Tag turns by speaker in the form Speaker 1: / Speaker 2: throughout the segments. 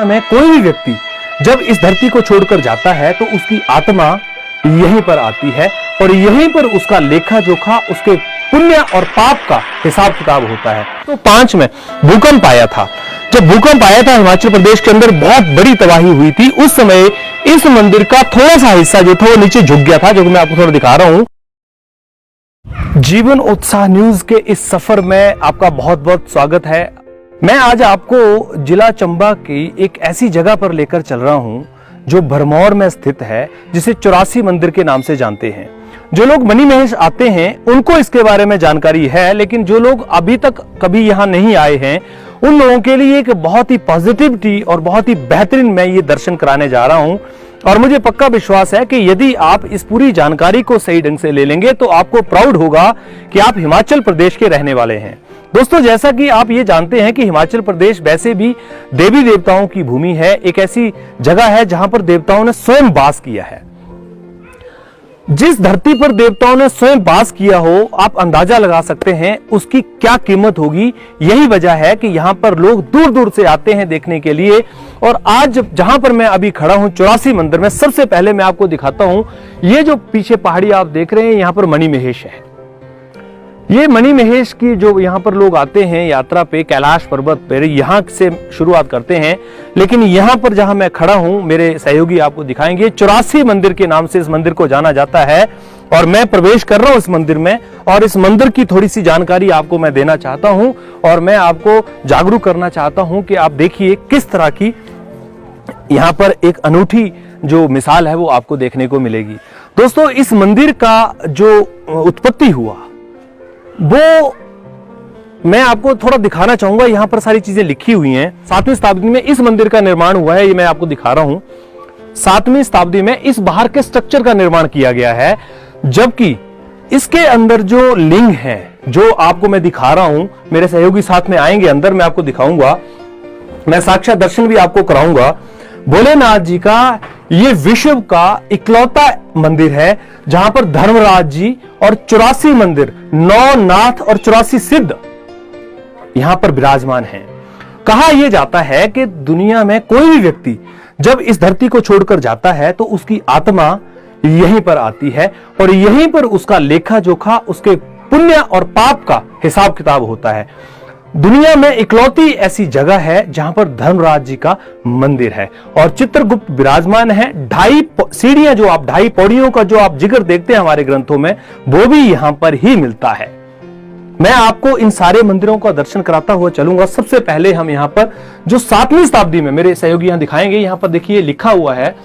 Speaker 1: में कोई भी व्यक्ति जब इस धरती को छोड़कर जाता है तो उसकी आत्मा यहीं पर आती है और यहीं पर उसका लेखा जोखा, उसके पुण्य और पाप का हिसाब किताब होता है। तो 5 में भूकंप आया था। जब भूकंप आया था हिमाचल प्रदेश के अंदर बहुत बड़ी तबाही हुई थी। उस समय इस मंदिर का थोड़ा सा हिस्सा जो था वो नीचे झुक गया था, जो मैं आपको थोड़ा दिखा रहा हूं। जीवन उत्साह न्यूज के इस सफर में आपका बहुत बहुत स्वागत है। मैं आज आपको जिला चंबा की एक ऐसी जगह पर लेकर चल रहा हूं जो भरमौर में स्थित है, जिसे 84 मंदिर के नाम से जानते हैं। जो लोग मनी महेश आते हैं उनको इसके बारे में जानकारी है, लेकिन जो लोग अभी तक कभी यहां नहीं आए हैं उन लोगों के लिए एक बहुत ही पॉजिटिविटी और बहुत ही बेहतरीन मैं ये दर्शन कराने जा रहा हूं। और मुझे पक्का विश्वास है कि यदि आप इस पूरी जानकारी को सही ढंग से ले लेंगे तो आपको प्राउड होगा कि आप हिमाचल प्रदेश के रहने वाले हैं। दोस्तों, जैसा कि आप ये जानते हैं कि हिमाचल प्रदेश वैसे भी देवी देवताओं की भूमि है, एक ऐसी जगह है जहां पर देवताओं ने स्वयं वास किया है। जिस धरती पर देवताओं ने स्वयं वास किया हो, आप अंदाजा लगा सकते हैं उसकी क्या कीमत होगी। यही वजह है कि यहां पर लोग दूर दूर से आते हैं देखने के लिए। और आज जहां पर मैं अभी खड़ा हूं 84 मंदिर में, सबसे पहले मैं आपको दिखाता हूं, ये जो पीछे पहाड़ी आप देख रहे हैं यहां पर मणि महेश है। ये मणि महेश की जो यहाँ पर लोग आते हैं यात्रा पे, कैलाश पर्वत पे यहाँ से शुरुआत करते हैं। लेकिन यहाँ पर जहाँ मैं खड़ा हूँ, मेरे सहयोगी आपको दिखाएंगे, 84 मंदिर के नाम से इस मंदिर को जाना जाता है। और मैं प्रवेश कर रहा हूँ इस मंदिर में और इस मंदिर की थोड़ी सी जानकारी आपको मैं देना चाहता हूँ और मैं आपको जागरूक करना चाहता हूँ कि आप देखिए किस तरह की यहाँ पर एक अनूठी जो मिसाल है वो आपको देखने को मिलेगी। दोस्तों, इस मंदिर का जो उत्पत्ति हुआ वो मैं आपको थोड़ा दिखाना चाहूंगा। यहां पर सारी चीजें लिखी हुई हैं। 7वीं शताब्दी में इस मंदिर का निर्माण हुआ है, ये मैं आपको दिखा रहा हूं। 7वीं शताब्दी में इस बाहर के स्ट्रक्चर का निर्माण किया गया है, जबकि इसके अंदर जो लिंग है जो आपको मैं दिखा रहा हूं, मेरे सहयोगी साथ में आएंगे अंदर, मैं आपको दिखाऊंगा, मैं साक्षात दर्शन भी आपको कराऊंगा। भोलेनाथ जी का ये विश्व का इकलौता मंदिर है जहां पर धर्मराज जी और 84 मंदिर, 9 नाथ और 84 सिद्ध यहां पर विराजमान हैं। कहा यह जाता है कि दुनिया में कोई भी व्यक्ति जब इस धरती को छोड़कर जाता है तो उसकी आत्मा यहीं पर आती है और यहीं पर उसका लेखा जोखा, उसके पुण्य और पाप का हिसाब किताब होता है। दुनिया में इकलौती ऐसी जगह है जहां पर धर्मराज जी का मंदिर है और चित्रगुप्त विराजमान है। 2.5 सीढ़ियां, जो आप 2.5 पौड़ियों का जो आप जिक्र देखते हैं हमारे ग्रंथों में, वो भी यहां पर ही मिलता है। मैं आपको इन सारे मंदिरों का दर्शन कराता हुआ चलूंगा। सबसे पहले हम यहां पर जो 7वीं शताब्दी में, मेरे सहयोगी यहां दिखाएंगे, यहां पर देखिए लिखा हुआ है,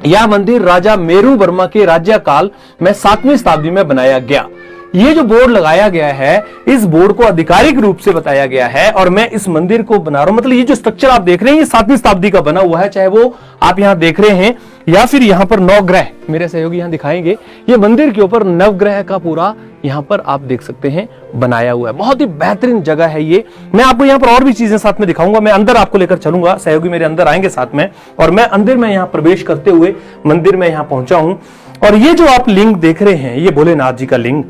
Speaker 1: यह मंदिर राजा मेरू वर्मा के राज्यकाल में 7वीं शताब्दी में बनाया गया। ये जो बोर्ड लगाया गया है, इस बोर्ड को आधिकारिक रूप से बताया गया है और मैं इस मंदिर को बना रहा हूं। मतलब ये जो स्ट्रक्चर आप देख रहे हैं ये 7वीं शताब्दी का बना हुआ है, चाहे वो आप यहां देख रहे हैं या फिर यहां पर नवग्रह, मेरे सहयोगी यहां दिखाएंगे, ये मंदिर के ऊपर नवग्रह का पूरा यहां पर आप देख सकते हैं बनाया हुआ है। बहुत ही बेहतरीन जगह है ये। मैं आपको यहां पर और भी चीजें साथ में दिखाऊंगा। मैं अंदर आपको लेकर चलूंगा, सहयोगी मेरे अंदर आएंगे साथ में और मैं अंदर में यहां प्रवेश करते हुए मंदिर में यहां पहुंचा हूं। और ये जो आप लिंग देख रहे हैं, ये भोलेनाथ जी का लिंग,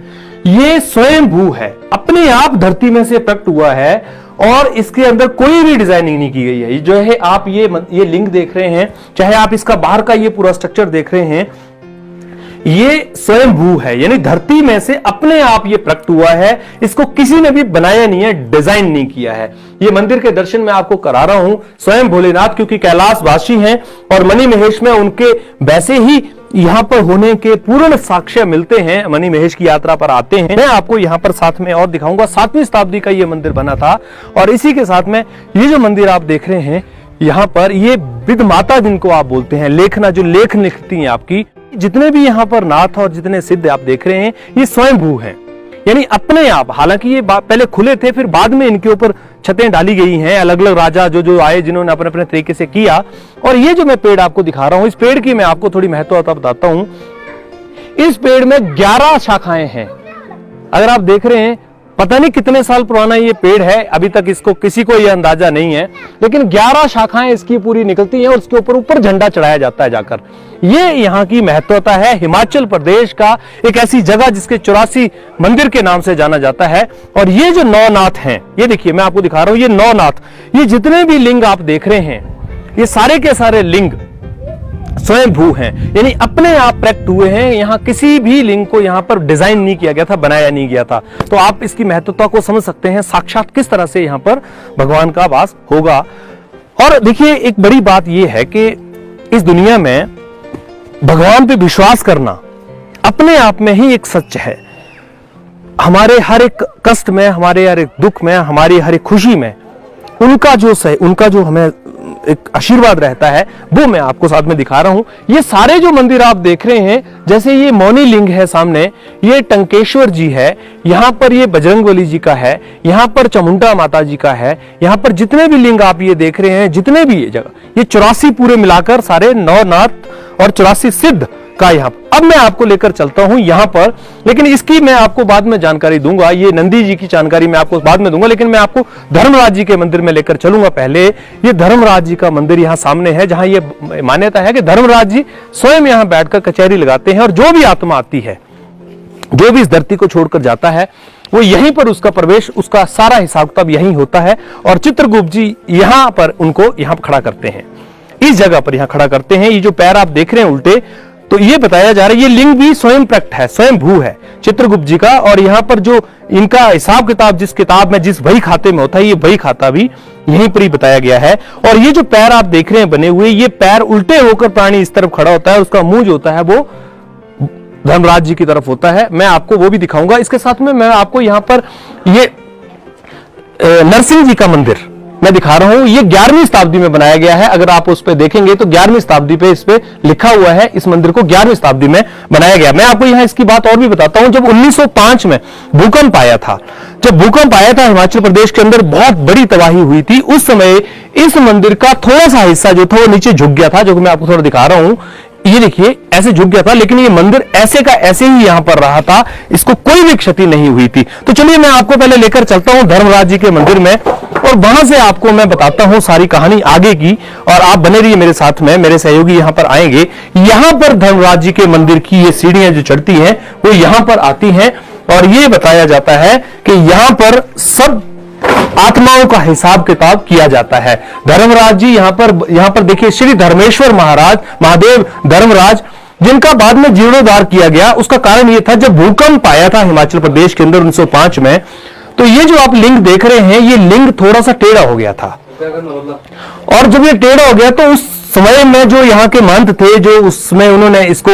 Speaker 1: ये स्वयं भू है, अपने आप धरती में से प्रकट हुआ है और इसके अंदर कोई भी डिजाइनिंग नहीं की गई है। जो है आप ये लिंग देख रहे हैं, चाहे आप इसका बाहर का ये पूरा स्ट्रक्चर देख रहे हैं, ये स्वयं भू है, यानी धरती में से अपने आप ये प्रकट हुआ है। इसको किसी ने भी बनाया नहीं है, डिजाइन नहीं किया है। ये मंदिर के दर्शन मैं आपको करा रहा हूं स्वयं भोलेनाथ, क्योंकि कैलाशवासी हैं और मणि महेश में उनके वैसे ही यहां पर होने के पूर्ण साक्ष्य मिलते हैं। मणि महेश की यात्रा पर आते हैं। मैं आपको यहां पर साथ में और दिखाऊंगा। 7वीं शताब्दी का ये मंदिर बना था और इसी के साथ में ये जो मंदिर आप देख रहे हैं, यहां पर ये विद माता जिनको आप बोलते हैं, लेखना, जो लेख लिखती हैं आपकी, जितने भी यहां पर नाथ और जितने सिद्ध आप देख रहे हैं, ये स्वयं भू हैं, यानी अपने आप। हालांकि ये पहले खुले थे, फिर बाद में इनके ऊपर छतें डाली गई हैं। अलग अलग राजा जो आए, जिन्होंने अपने अपने तरीके से किया। और ये जो मैं पेड़ आपको दिखा रहा हूं, इस पेड़ की मैं आपको थोड़ी महत्वता बताता हूं। इस पेड़ में 11 शाखाएं हैं। अगर आप देख रहे हैं, पता नहीं कितने साल पुराना ये पेड़ है, अभी तक इसको किसी को यह अंदाजा नहीं है, लेकिन 11 शाखाएं इसकी पूरी निकलती हैं और उसके ऊपर झंडा चढ़ाया जाता है जाकर। ये यहाँ की महत्वता है हिमाचल प्रदेश का, एक ऐसी जगह जिसके 84 मंदिर के नाम से जाना जाता है। और ये जो 9 नाथ हैं, ये देखिए मैं आपको दिखा रहा हूं, ये 9 नाथ, ये जितने भी लिंग आप देख रहे हैं, ये सारे के सारे लिंग स्वयं भू हैं, यानी अपने आप प्रकट हुए हैं। यहां किसी भी लिंग को यहां पर डिजाइन नहीं किया गया था, बनाया नहीं गया था। तो आप इसकी महत्वता को समझ सकते हैं साक्षात किस तरह से यहां पर भगवान का वास होगा। और देखिए, एक बड़ी बात यह है कि इस दुनिया में भगवान पे विश्वास करना अपने आप में ही एक सच है। हमारे हर एक कष्ट में, हमारे हर एक दुख में, हमारी हर एक खुशी में उनका जो हमें एक आशीर्वाद रहता है, वो मैं आपको साथ में दिखा रहा हूं। ये सारे जो मंदिर आप देख रहे हैं, जैसे ये मौनी लिंग है सामने, ये टंकेश्वर जी है, यहां पर ये बजरंगबली जी का है, यहां पर चामुंडा माता जी का है, यहां पर जितने भी लिंग आप ये देख रहे हैं, जितने भी ये जगह, ये 84 पूरे मिलाकर सारे नवनाथ और 84 सिद्ध का यहाँ। अब मैं आपको लेकर चलता हूं यहां पर, लेकिन इसकी मैं आपको बाद में जानकारी दूंगा। ये नंदी जी की जानकारी मैं आपको बाद में दूंगा, लेकिन मैं आपको धर्मराज जी के मंदिर में लेकर चलूंगा। पहले ये धर्मराज जी का मंदिर यहां सामने है, जहां ये मान्यता है कि धर्मराज जी स्वयं यहां बैठकर कचहरी लगाते हैं, और जो भी आत्मा आती है, जो भी इस धरती को छोड़कर जाता है, वो यहीं पर उसका प्रवेश, उसका सारा हिसाब किताब यहीं होता है। और चित्रगुप्त जी यहां पर उनको यहां खड़ा करते हैं, इस जगह पर यहां खड़ा करते हैं। ये जो पैर आप देख रहे हैं उल्टे, तो ये बताया जा रहा है ये लिंग भी स्वयं प्रकट है, स्वयं भू है चित्रगुप्त जी का। और यहाँ पर जो इनका हिसाब किताब जिस किताब में, जिस वही खाते में होता है, ये वही खाता भी यहीं पर ही बताया गया है। और ये जो पैर आप देख रहे हैं बने हुए, ये पैर उल्टे होकर प्राणी इस तरफ खड़ा होता है, उसका मुंह जो होता है वो धर्मराज जी की तरफ होता है। मैं आपको वो भी दिखाऊंगा। इसके साथ में मैं आपको यहाँ पर ये नरसिंह जी का मंदिर मैं दिखा रहा हूं। ये 11वीं शताब्दी में बनाया गया है। अगर आप उस पर देखेंगे तो 11वीं शताब्दी पे इस पे लिखा हुआ है, इस मंदिर को 11वीं शताब्दी में बनाया गया। मैं आपको यहां इसकी बात और भी बताता हूं। जब 1905 में भूकंप आया था, हिमाचल प्रदेश के अंदर बहुत बड़ी तबाही हुई थी। उस समय इस मंदिर का थोड़ा सा हिस्सा जो था वो नीचे झुक गया था, जो मैं आपको थोड़ा दिखा रहा हूं। ये देखिए ऐसे झुक गया था, लेकिन ये मंदिर ऐसे का ऐसे ही यहां पर रहा था, इसको कोई भी क्षति नहीं हुई थी। तो चलिए मैं आपको पहले लेकर चलता हूं धर्मराज जी के मंदिर में, और वहां से आपको मैं बताता हूं सारी कहानी आगे की। और आप बने रहिए मेरे साथ में, मेरे सहयोगी यहां पर आएंगे। यहां पर धर्मराज जी के मंदिर की ये सीढ़ियां जो चढ़ती हैं वो यहां पर आती हैं, और ये बताया जाता है कि यहां पर सब आत्माओं का हिसाब किताब किया जाता है। धर्मराज जी यहां पर देखिए, श्री धर्मेश्वर महादेव धर्मराज, जिनका बाद में जीर्णोद्धार किया गया। उसका कारण यह था, जब भूकंप आया था हिमाचल प्रदेश के अंदर 1905 में, तो ये जो आप लिंग देख रहे हैं, ये लिंग थोड़ा सा टेढ़ा हो गया था। और जब ये टेढ़ा हो गया तो उस समय में जो यहाँ के महंत थे, जो उसमें उन्होंने इसको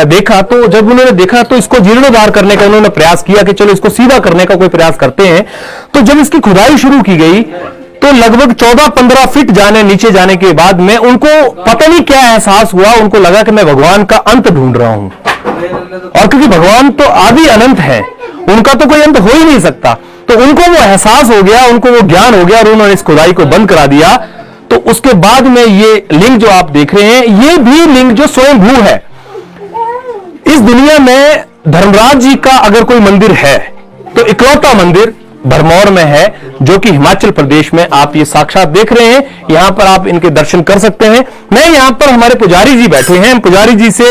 Speaker 1: देखा, तो जब उन्होंने देखा तो इसको जीर्णोद्धार करने का उन्होंने प्रयास किया कि चलो इसको सीधा करने का कोई प्रयास करते हैं। तो जब इसकी खुदाई शुरू की गई तो लगभग 14-15 फीट नीचे जाने के बाद में उनको पता नहीं क्या एहसास हुआ, उनको लगा कि मैं भगवान का अंत ढूंढ रहा हूं। और क्योंकि भगवान तो आदि अनंत है, उनका तो कोई अंत हो ही नहीं सकता, तो उनको वो एहसास हो गया, उनको वो ज्ञान हो गया, और उन्होंने इस खुदाई को बंद करा दिया। तो उसके बाद में ये लिंग जो आप देख रहे हैं, ये भी लिंग जो स्वयं भू है। इस दुनिया में धर्मराज जी का अगर कोई मंदिर है तो इकलौता मंदिर भरमौर में है, जो कि हिमाचल प्रदेश में आप ये साक्षात देख रहे हैं। यहां पर आप इनके दर्शन कर सकते हैं। मैं यहां पर, हमारे पुजारी जी बैठे हैं, पुजारी जी से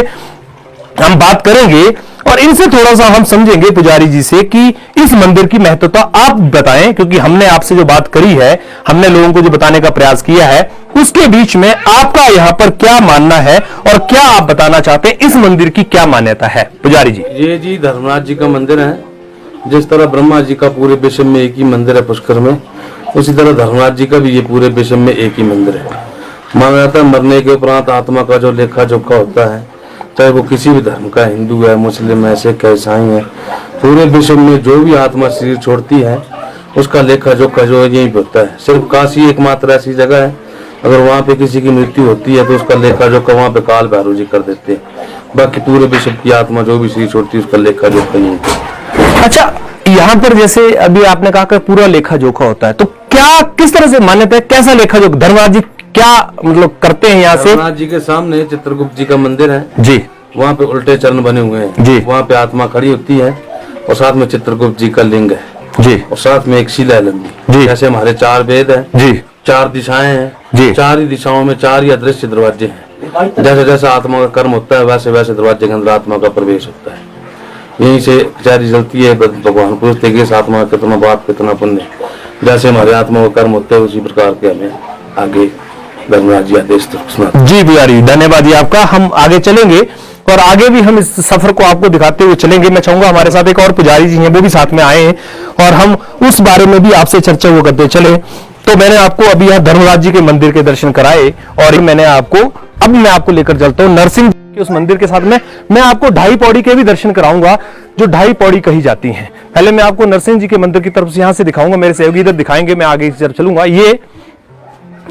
Speaker 1: हम बात करेंगे और इनसे थोड़ा सा हम समझेंगे, पुजारी जी से, कि इस मंदिर की महत्वता आप बताएं, क्योंकि हमने आपसे जो बात करी है, हमने लोगों को जो बताने का प्रयास किया है, उसके बीच में आपका यहां पर क्या मानना है और क्या आप बताना चाहते हैं, इस मंदिर की क्या मान्यता है पुजारी जी?
Speaker 2: ये जी धर्मराज जी का मंदिर है। जिस तरह ब्रह्मा जी का पूरे विश्व में एक ही मंदिर है पुष्कर में, उसी तरह धर्मराज जी का भी ये पूरे विश्व में एक ही मंदिर है। माना जाता है मरने के उपरांत आत्मा का जो लेखा जोखा होता है, चाहे वो किसी भी धर्म का, हिंदू है, मुस्लिम है, सिख है, ईसाई है, पूरे विश्व में जो भी आत्मा शरीर छोड़ती है उसका लेखा जोखा जो है यहीं पे होता है। सिर्फ काशी एकमात्र ऐसी जगह है, अगर वहाँ पे किसी की मृत्यु होती है तो उसका लेखा जोखा वहाँ पे काल भैरव जी कर देते हैं। बाकी पूरे विश्व की आत्मा जो भी शरीर छोड़ती है उसका लेखा जोखा यहीं पे।
Speaker 1: अच्छा, यहाँ पर जैसे अभी आपने कहा कि पूरा लेखा जोखा होता है, तो क्या किस तरह से मान्यता है, कैसा लेखा जोखा धर्मराज जी क्या मतलब करते हैं? यहाँ से
Speaker 2: धर्मराज जी के सामने चित्रगुप्त जी का मंदिर है
Speaker 1: जी,
Speaker 2: वहाँ पे उल्टे चरण बने हुए हैं जी, वहाँ पे आत्मा खड़ी होती है और साथ में चित्रगुप्त जी का लिंग है जी, और साथ में एक शिला है लंबी। जैसे हमारे 4 वेद है जी, 4 दिशाएं हैं जी, 4 ही दिशाओं में 4 ही अदृश्य दरवाजे हैं। जैसे जैसा आत्मा का कर्म होता है वैसे वैसे दरवाजे के अंदर आत्मा का प्रवेश होता है। यहीं से कचहरी चलती है, भगवान पूछते कि इस आत्मा का कितना पाप कितना पुण्य। जैसे हमारे आत्मा का कर्म होता है उसी प्रकार के हमें आगे धर्मराज जी आदेश तो सुना।
Speaker 1: जी बिहारी, धन्यवाद जी आपका। हम आगे चलेंगे और आगे भी हम इस सफर को आपको दिखाते हुए चलेंगे। मैं चाहूंगा हमारे साथ एक और पुजारी जी हैं, वो भी साथ में आए हैं और हम उस बारे में भी आपसे चर्चा हुआ करते चले। तो मैंने आपको अभी यहाँ धर्मराज जी के मंदिर के दर्शन कराए और मैंने आपको अब मैं आपको लेकर चलता हूँ नरसिंह के उस मंदिर के साथ में। मैं आपको ढाई पौड़ी के भी दर्शन कराऊंगा जो ढाई पौड़ी कही जाती हैं। पहले मैं आपको नरसिंह जी के मंदिर की तरफ से यहाँ से दिखाऊंगा, मेरे सहयोगी इधर दिखाएंगे, मैं आगे की तरफ चलूंगा। ये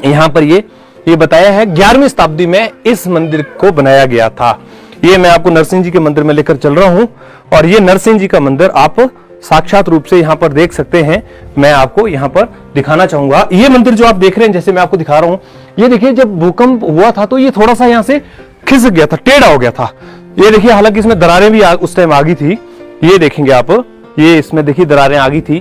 Speaker 1: यहाँ पर ये बताया है 11वीं शताब्दी में इस मंदिर को बनाया गया था। ये मैं आपको नरसिंह जी के मंदिर में लेकर चल रहा हूं और ये नरसिंह जी का मंदिर आप साक्षात रूप से यहाँ पर देख सकते हैं। मैं आपको यहाँ पर दिखाना चाहूंगा ये मंदिर जो आप देख रहे हैं, जैसे मैं आपको दिखा रहा हूं। ये देखिए, जब भूकंप हुआ था तो ये थोड़ा सा यहाँ से खिसक गया था, टेढ़ा हो गया था। ये देखिए, हालांकि इसमें दरारें भी उस टाइम आ गई थी, ये देखेंगे आप, ये इसमें देखिए दरारें आ गई थी,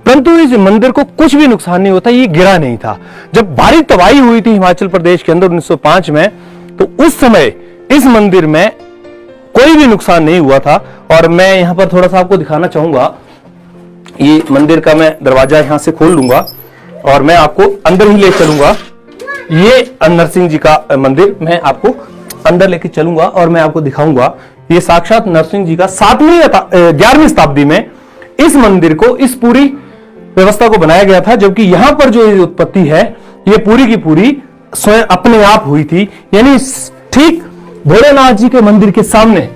Speaker 1: परंतु इस मंदिर को कुछ भी नुकसान नहीं होता, ये गिरा नहीं था। जब भारी तबाही हुई थी हिमाचल प्रदेश के अंदर 1905 में, तो उस समय इस मंदिर में कोई भी नुकसान नहीं हुआ था। और मैं यहां पर थोड़ा सा आपको दिखाना चाहूंगा, ये मंदिर का मैं दरवाजा यहां से खोल लूंगा और मैं आपको अंदर ही ले चलूंगा। ये नरसिंह जी का मंदिर मैं आपको अंदर लेके चलूंगा और मैं आपको दिखाऊंगा। ये साक्षात नरसिंह जी का 11वीं शताब्दी में इस मंदिर को, इस पूरी व्यवस्था को बनाया गया था। जबकि यहां पर जो ये उत्पत्ति है, ये पूरी की पूरी स्वयं अपने आप हुई थी। यानी ठीक भोलेनाथ जी के मंदिर के सामने,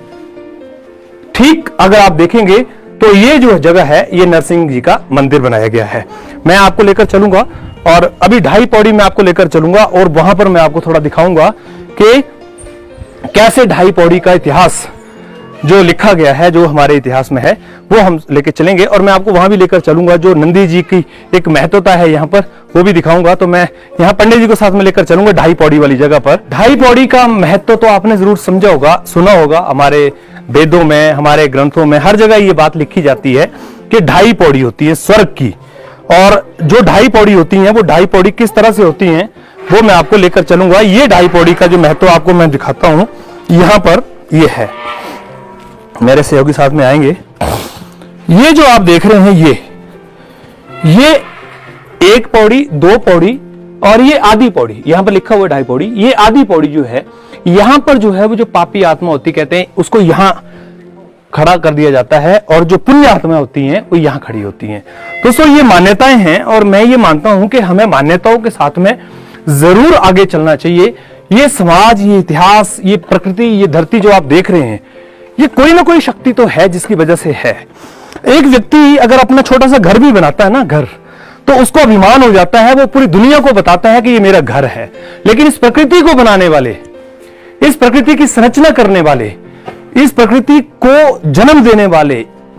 Speaker 1: ठीक अगर आप देखेंगे तो ये जो जगह है, ये नरसिंह जी का मंदिर बनाया गया है। मैं आपको लेकर चलूंगा और अभी ढाई पौड़ी में आपको लेकर चलूंगा और वहां पर मैं आपको थोड़ा दिखाऊंगा कि कैसे ढाई पौड़ी का इतिहास जो लिखा गया है, जो हमारे इतिहास में है, वो हम लेके चलेंगे। और मैं आपको वहां भी लेकर चलूंगा जो नंदी जी की एक महत्वता है यहाँ पर, वो भी दिखाऊंगा। तो मैं यहाँ पंडित जी को साथ में लेकर चलूंगा ढाई पौड़ी वाली जगह पर। ढाई पौड़ी का महत्व तो आपने जरूर समझा होगा, सुना होगा, हमारे वेदों में, हमारे ग्रंथों में, हर जगह ये बात लिखी जाती है कि ढाई पौड़ी होती है स्वर्ग की। और जो ढाई पौड़ी होती है, वो ढाई पौड़ी किस तरह से होती है, वो मैं आपको लेकर चलूंगा। ये ढाई पौड़ी का जो महत्व आपको मैं दिखाता हूं, यहां पर ये है, मेरे सहयोगी साथ में आएंगे। ये जो आप देख रहे हैं, ये एक पौड़ी, दो पौड़ी और ये आधी पौड़ी, यहां पर लिखा हुआ ढाई पौड़ी। ये आधी पौड़ी जो है, यहां पर जो है वो जो पापी आत्मा होती कहते हैं, उसको यहां खड़ा कर दिया जाता है और जो पुण्य आत्मा होती हैं वो यहां खड़ी होती हैं। दोस्तों, ये मान्यताएं हैं और मैं ये मानता हूं कि हमें मान्यताओं के साथ में जरूर आगे चलना चाहिए। ये समाज, ये इतिहास, ये प्रकृति, ये धरती जो आप देख रहे हैं, ये कोई ना कोई शक्ति तो है जिसकी वजह से है। एक व्यक्ति अगर अपना छोटा सा घर भी बनाता है ना, घर, तो उसको अभिमान हो जाता है, वो पूरी दुनिया को बताता है कि ये मेरा घर है। लेकिन इस प्रकृति को बनाने वाले, इस प्रकृति की संरचना करने वाले, इस प्रकृति को जन्म देने वाले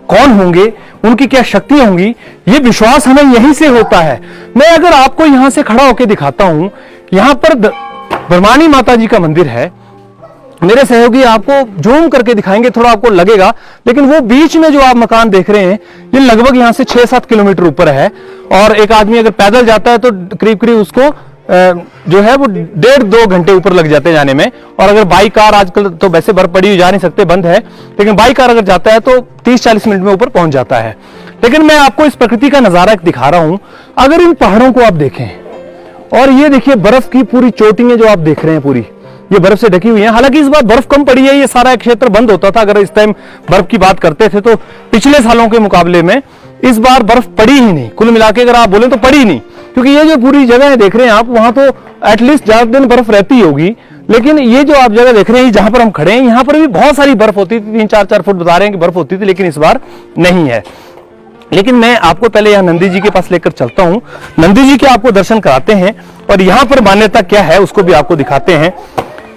Speaker 1: कौन होंगे, उनकी क्या शक्तियां होंगी, ये विश्वास हमें यहीं से होता है। मैं अगर आपको यहां से खड़ा होकर दिखाता हूं, यहां पर ब्रह्मानी माता जी का मंदिर है। मेरे सहयोगी आपको जूम करके दिखाएंगे, थोड़ा आपको लगेगा, लेकिन वो बीच में जो आप मकान देख रहे हैं, ये लगभग यहां से 6-7 किलोमीटर ऊपर है। और एक आदमी अगर पैदल जाता है तो करीब करीब उसको जो है वो 1.5-2 घंटे ऊपर लग जाते हैं जाने में। और अगर बाई कार, आजकल तो वैसे बर्फ पड़ी हुई, जा नहीं सकते, बंद है, लेकिन बाई कार अगर जाता है तो 30-40 मिनट में ऊपर पहुंच जाता है। लेकिन मैं आपको इस प्रकृति का नजारा दिखा रहा हूं। अगर इन पहाड़ों को आप देखें, और ये देखिए बर्फ की पूरी चोटियां जो आप देख रहे हैं, पूरी ये बर्फ से ढकी हुई है। हालांकि इस बार बर्फ कम पड़ी है, ये सारा क्षेत्र बंद होता था अगर इस टाइम बर्फ की बात करते थे, तो पिछले सालों के मुकाबले में इस बार बर्फ पड़ी ही नहीं। कुल मिला के अगर आप बोले तो पड़ी नहीं, क्योंकि ये जो पूरी जगह है देख रहे हैं आप, वहां तो एटलीस्ट ज्यादा दिन बर्फ रहती होगी। लेकिन ये जो आप जगह देख रहे हैं, जहां पर हम खड़े हैं, यहाँ पर भी बहुत सारी बर्फ होती थी, 3-4 फुट बता रहे हैं कि बर्फ होती थी, लेकिन इस बार नहीं है। लेकिन मैं आपको पहले यहाँ नंदी जी के पास लेकर चलता हूँ, नंदी जी के आपको दर्शन कराते हैं और यहाँ पर मान्यता क्या है उसको भी आपको दिखाते हैं।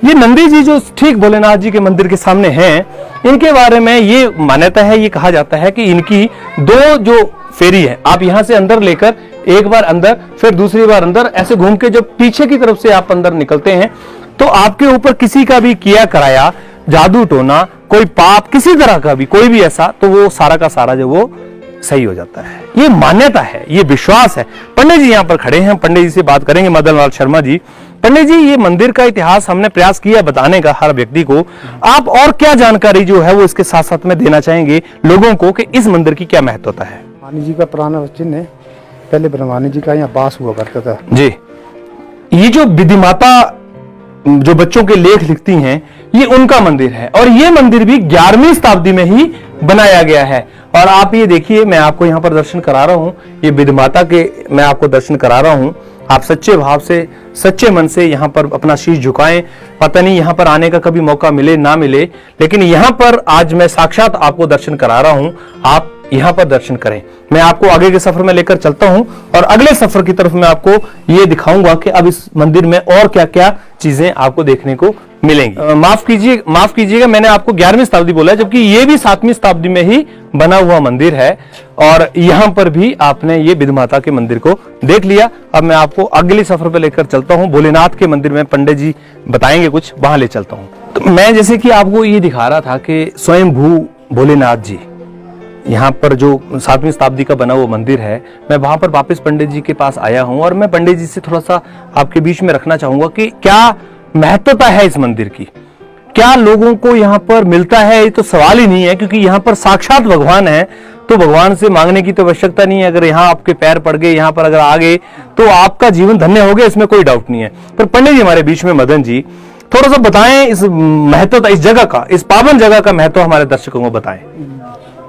Speaker 1: ये नंदी जी जो ठीक भोलेनाथ जी के मंदिर के सामने हैं, इनके बारे में ये मान्यता है, ये कहा जाता है कि इनकी 2 जो फेरी है, आप यहां से अंदर लेकर एक बार अंदर, फिर दूसरी बार अंदर, ऐसे घूम के जब पीछे की तरफ से आप अंदर निकलते हैं, तो आपके ऊपर किसी का भी किया कराया जादू टोना, कोई पाप किसी तरह का भी, कोई भी ऐसा, तो वो सारा का सारा जो वो सही हो जाता है। ये मान्यता है, ये विश्वास है। पंडित जी यहाँ पर खड़े हैं, पंडित जी से बात करेंगे, मदन लाल शर्मा जी। पंडित जी, ये मंदिर का इतिहास हमने प्रयास किया बताने का हर व्यक्ति को, आप और क्या जानकारी जो है वो इसके साथ साथ में देना चाहेंगे लोगों को कि इस मंदिर की क्या महत्वता है?
Speaker 3: ब्रह्मानी जी का पुराना चिन्ह है, पहले ब्रह्मानी जी का यहाँ बास हुआ करता था
Speaker 1: जी। ये जो विधि माता जो बच्चों के लेख लिखती हैं, ये उनका मंदिर है और ये मंदिर भी 11वीं शताब्दी में ही बनाया गया है। और आप ये देखिए, मैं आपको यहाँ पर दर्शन करा रहा हूँ, ये विधि माता के मैं आपको दर्शन करा रहा हूँ। आप सच्चे भाव से, सच्चे मन से यहाँ पर अपना शीश झुकाएं। पता नहीं यहाँ पर आने का कभी मौका मिले ना मिले, लेकिन यहाँ पर आज मैं साक्षात आपको दर्शन करा रहा हूँ। आप यहाँ पर दर्शन करें। मैं आपको आगे के सफर में लेकर चलता हूँ और अगले सफर की तरफ मैं आपको ये दिखाऊंगा कि अब इस मंदिर में और क्या क्या चीजें आपको देखने को मिलेंगी। माफ कीजिएगा, मैंने आपको 11वीं शताब्दी बोला है, जबकि ये भी 7वीं शताब्दी में ही बना हुआ मंदिर है। और यहाँ पर भी आपने ये विधि माता के मंदिर को देख लिया। अब मैं आपको अगले सफर पे लेकर चलता हूँ। भोलेनाथ के मंदिर में पंडित जी बताएंगे कुछ, वहां ले चलता हूँ। तो मैं जैसे कि आपको ये दिखा रहा था कि स्वयंभू भोलेनाथ जी, यहाँ पर जो 7वीं शताब्दी का बना हुआ मंदिर है, मैं वहां पर वापस पंडित जी के पास आया हूं और मैं पंडित जी से थोड़ा सा आपके बीच में रखना चाहूंगा कि क्या महत्वता है इस मंदिर की, क्या लोगों को यहाँ पर मिलता है। ये तो सवाल ही नहीं है, क्योंकि यहाँ पर साक्षात भगवान है, तो भगवान से मांगने की तो आवश्यकता नहीं है। अगर यहाँ आपके पैर पड़ गए, यहाँ पर अगर आ गए, तो आपका जीवन धन्य हो गया, इसमें कोई डाउट नहीं है। पर पंडित जी हमारे बीच में, मदन जी, थोड़ा सा बताएं इस महत्वता, इस जगह का, इस पावन जगह का महत्व हमारे दर्शकों को बताएं।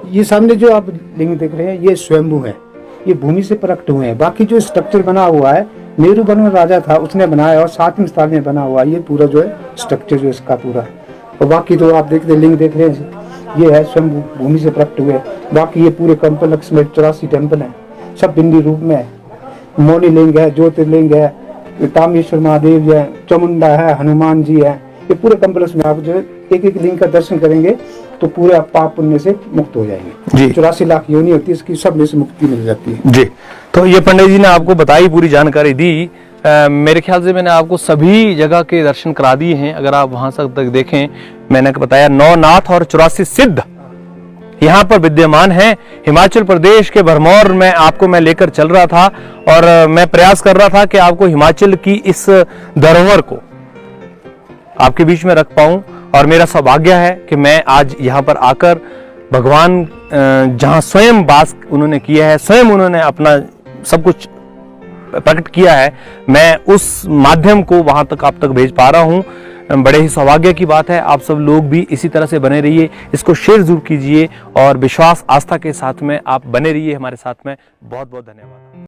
Speaker 3: ये सामने जो आप लिंग देख रहे हैं, ये स्वयंभू है, ये भूमि से प्रकट हुए हैं। बाकी जो स्ट्रक्चर बना हुआ है, नेहरू बन राजा था, उसने बनाया और 7वीं शताब्दी में बना हुआ ये पूरा जो है स्ट्रक्चर जो इसका पूरा। और बाकी तो आप देख रहे लिंग देख रहे हैं, ये है स्वयंभू, भूमि से प्रकट हुए। बाकी ये पूरे कॉम्प्लेक्स में 84 टेम्पल है, सब बिंदी रूप में है। मौनी लिंग है, ज्योतिर्लिंग है, तामेश्वर महादेव है, चामुंडा है, हनुमान जी है। ये पूरे कॉम्प्लेक्स में आप जो है एक एक लिंग का दर्शन करेंगे तो पूरे आप पाप पुण्य से मुक्त हो जाएंगे। 84 लाख योनि होती है, इसकी सब में से मुक्ति मिल जाती है
Speaker 1: जी। तो ये पंडित जी ने आपको बताई, पूरी जानकारी दी। मेरे ख्याल से मैंने आपको सभी जगह के दर्शन करा दिए हैं। अगर आप वहां तक देखें, मैंने बताया 9 नाथ और 84 सिद्ध यहाँ पर विद्यमान है। हिमाचल प्रदेश के भरमौर में आपको मैं लेकर चल रहा था और मैं प्रयास कर रहा था कि आपको हिमाचल की इस धरोहर को आपके बीच में रख पाऊं। और मेरा सौभाग्य है कि मैं आज यहाँ पर आकर भगवान जहाँ स्वयं वास उन्होंने किया है, स्वयं उन्होंने अपना सब कुछ प्रकट किया है, मैं उस माध्यम को वहां तक आप तक भेज पा रहा हूं। बड़े ही सौभाग्य की बात है। आप सब लोग भी इसी तरह से बने रहिए, इसको शेयर जरूर कीजिए और विश्वास आस्था के साथ में आप बने रहिए हमारे साथ में। बहुत बहुत धन्यवाद।